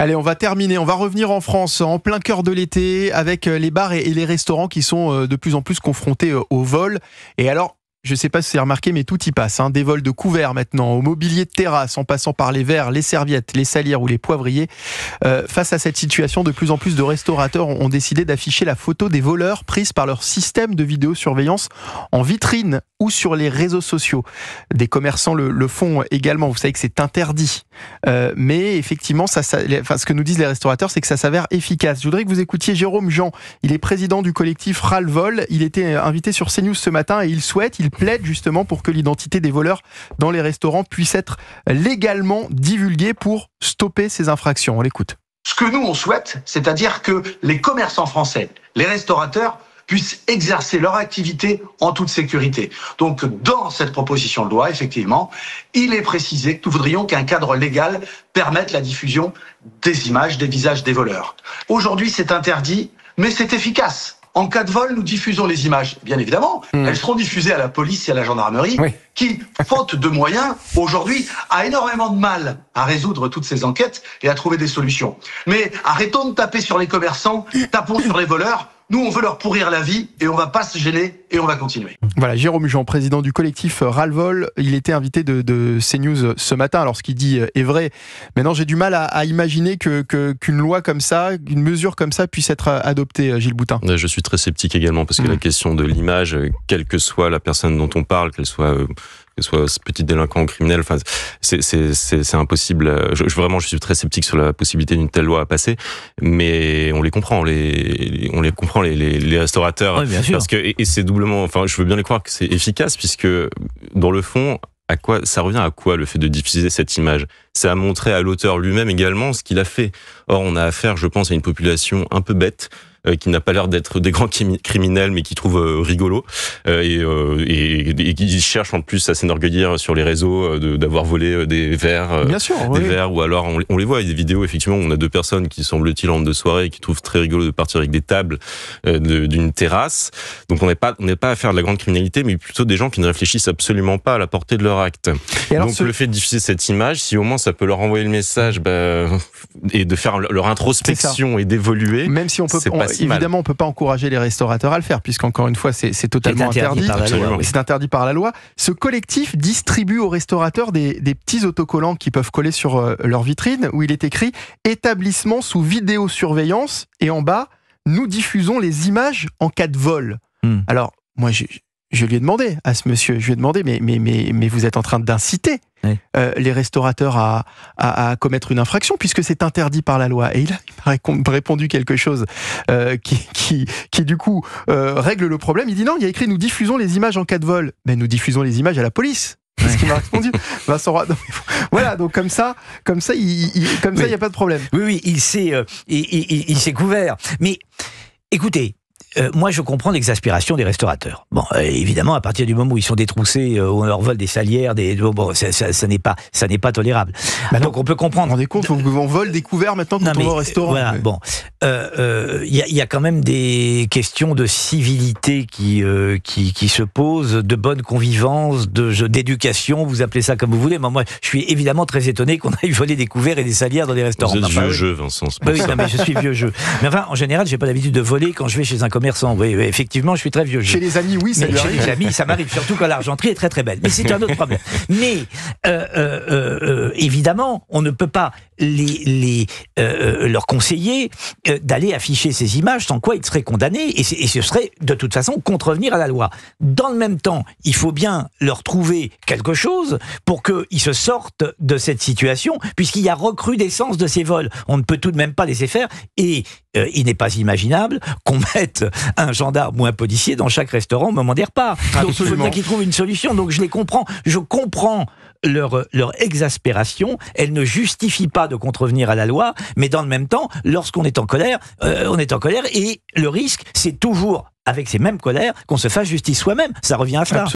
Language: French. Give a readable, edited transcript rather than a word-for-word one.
Allez, on va terminer, on va revenir en France en plein cœur de l'été avec les bars et les restaurants qui sont de plus en plus confrontés au vol. Et alors, je ne sais pas si vous avez remarqué, mais tout y passe. Des vols de couverts maintenant, au mobilier de terrasse, en passant par les verres, les serviettes, les salières ou les poivriers. Face à cette situation, de plus en plus de restaurateurs ont décidé d'afficher la photo des voleurs prise par leur système de vidéosurveillance en vitrine ou sur les réseaux sociaux. Des commerçants le font également. Vous savez que c'est interdit. Mais effectivement, ce que nous disent les restaurateurs, c'est que ça s'avère efficace. Je voudrais que vous écoutiez Jérôme Jean. Il est président du collectif Ras le Vol. Il était invité sur CNews ce matin et il plaide justement pour que l'identité des voleurs dans les restaurants puisse être légalement divulguée pour stopper ces infractions. On l'écoute. Ce que nous on souhaite, c'est-à-dire que les commerçants français, les restaurateurs, puissent exercer leur activité en toute sécurité. Donc, dans cette proposition de loi, effectivement, il est précisé que nous voudrions qu'un cadre légal permette la diffusion des images, des visages des voleurs. Aujourd'hui, c'est interdit, mais c'est efficace. En cas de vol, nous diffusons les images. Bien évidemment, elles seront diffusées à la police et à la gendarmerie, qui, faute de moyens, aujourd'hui, a énormément de mal à résoudre toutes ces enquêtes et à trouver des solutions. Mais arrêtons de taper sur les commerçants, tapons sur les voleurs. Nous, on veut leur pourrir la vie et on va pas se gêner et on va continuer. Voilà, Jérôme Jean, président du collectif Ras le Vol. Il était invité de CNews ce matin. Alors, ce qu'il dit est vrai. Maintenant, j'ai du mal à imaginer qu'une loi comme ça, une mesure comme ça puisse être adoptée, Gilles Boutin. Je suis très sceptique également parce que la question de l'image, quelle que soit la personne dont on parle, qu'elle soit petit délinquant ou criminel, enfin, c'est impossible. Je suis très sceptique sur la possibilité d'une telle loi à passer, mais on les comprend, les restaurateurs, parce que et c'est doublement. Enfin, je veux bien les croire que c'est efficace puisque dans le fond, ça revient à quoi le fait de diffuser cette image? C'est à montrer à l'auteur lui-même également ce qu'il a fait. Or, on a affaire, je pense, à une population un peu bête, qui n'a pas l'air d'être des grands criminels, mais qui trouve rigolo, et qui cherchent en plus à s'enorgueillir sur les réseaux d'avoir volé des verres, verres, ou alors on les voit, il y a des vidéos effectivement où on a deux personnes qui semble-t-il rentrent de soirée et qui trouvent très rigolo de partir avec des tables d'une terrasse. Donc on n'est pas à faire de la grande criminalité, mais plutôt des gens qui ne réfléchissent absolument pas à la portée de leur acte. Donc le fait de diffuser cette image, si au moins ça peut leur envoyer le message, et de faire leur introspection et d'évoluer, même si on peut évidemment, on ne peut pas encourager les restaurateurs à le faire, puisqu'encore une fois, c'est totalement interdit. C'est interdit par la loi. Ce collectif distribue aux restaurateurs des petits autocollants qui peuvent coller sur leur vitrine, où il est écrit « Établissement sous vidéosurveillance » et en bas, « Nous diffusons les images en cas de vol ». Alors, moi, je lui ai demandé à ce monsieur, mais vous êtes en train d'inciter les restaurateurs à commettre une infraction puisque c'est interdit par la loi. Et il m'a répondu quelque chose qui du coup règle le problème. Il dit non, il y a écrit nous diffusons les images en cas de vol. Mais nous diffusons les images à la police. C'est ce qu'il m'a répondu. Vincent Roy. Voilà, donc comme ça, il y a pas de problème. Oui, il s'est couvert. Mais écoutez. Moi, je comprends l'exaspération des restaurateurs. Bon, évidemment, à partir du moment où ils sont détroussés, où on leur vole des salières, ça n'est pas tolérable. Donc, on peut comprendre. Vous vous rendez compte, on vole des couverts maintenant quand on va au restaurant. Voilà, bon. Il y a quand même des questions de civilité qui se posent, de bonne convivence, d'éducation, vous appelez ça comme vous voulez. Moi, je suis évidemment très étonné qu'on aille voler des couverts et des salières dans les restaurants. Vous êtes vieux jeu, Vincent. Oui, mais je suis vieux jeu. Mais enfin, en général, j'ai pas l'habitude de voler quand je vais chez un commerçant. Oui, effectivement, je suis très vieux jeu. Chez les amis, oui, ça chez les amis, ça m'arrive, surtout quand l'argenterie est très très belle. Mais c'est un autre problème. Mais évidemment, on ne peut pas leur conseiller d'aller afficher ces images, sans quoi ils seraient condamnés, et ce serait de toute façon contrevenir à la loi. Dans le même temps, il faut bien leur trouver quelque chose pour qu'ils se sortent de cette situation, puisqu'il y a recrudescence de ces vols. On ne peut tout de même pas laisser faire, et il n'est pas imaginable qu'on mette un gendarme ou un policier dans chaque restaurant au moment des repas. Donc il faut bien qu'ils trouvent une solution. Donc je les comprends. Je comprends leur exaspération. Elle ne justifie pas de contrevenir à la loi, mais dans le même temps, lorsqu'on est en colère, et le risque, c'est toujours, avec ces mêmes colères, qu'on se fasse justice soi-même. Ça revient à cela.